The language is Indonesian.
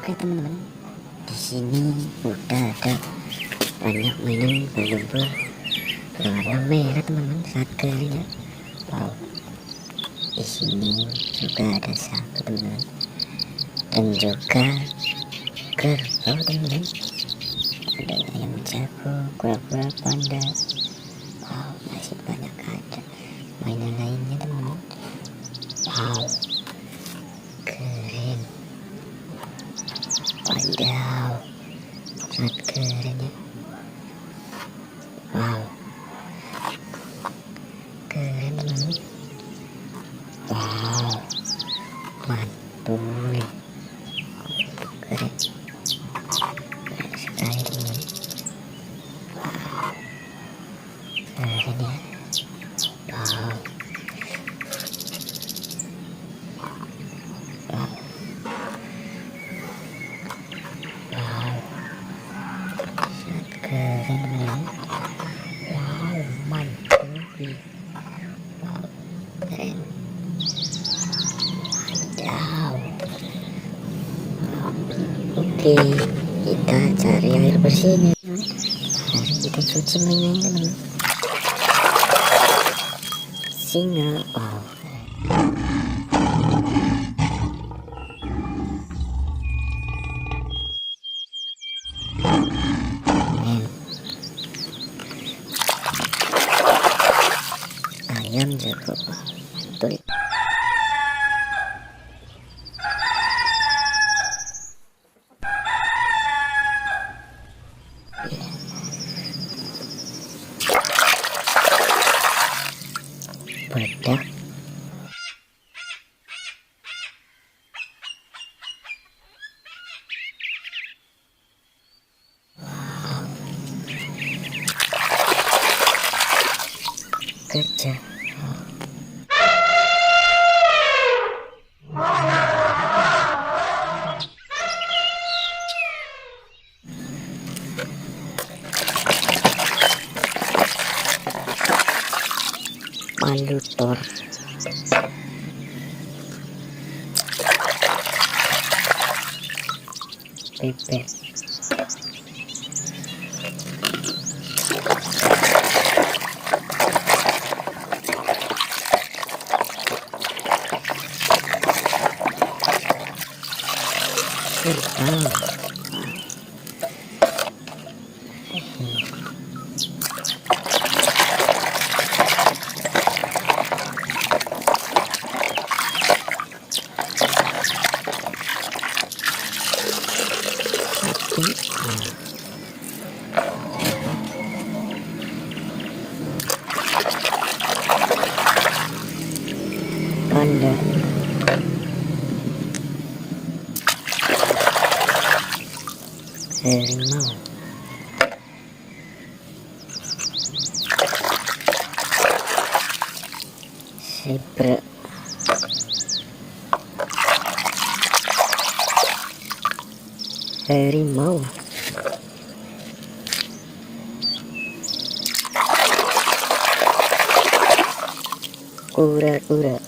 Oke teman-teman, di sini udah ada banyak mainan berlumpur berwarna merah teman-teman saat kering ya. Wow, di sini juga ada sapu teman-teman, dan juga kerbau teman-teman. Ada ayam jago, kura-kura panda. Wow, masih banyak ada mainan lainnya teman-teman. Wow, keren. Wadaw, sangat keren ya. Wow, keren teman-teman. Wow, mantul, keren, keren sekali teman-teman. Wow, keren ya. Wow, wow, wow, sangat keren teman-teman. Wow, mantul, wow, keren. Wadaw. Oke, kita cari air bersihnya. Mari kita cuci mainan teman-teman. Singa, wow, keren. Ayam jago, mantul. Bedak, kerja, malutor, bebek, kerbau, sapi, panda, harimau, zebra, harimau, kura-kura,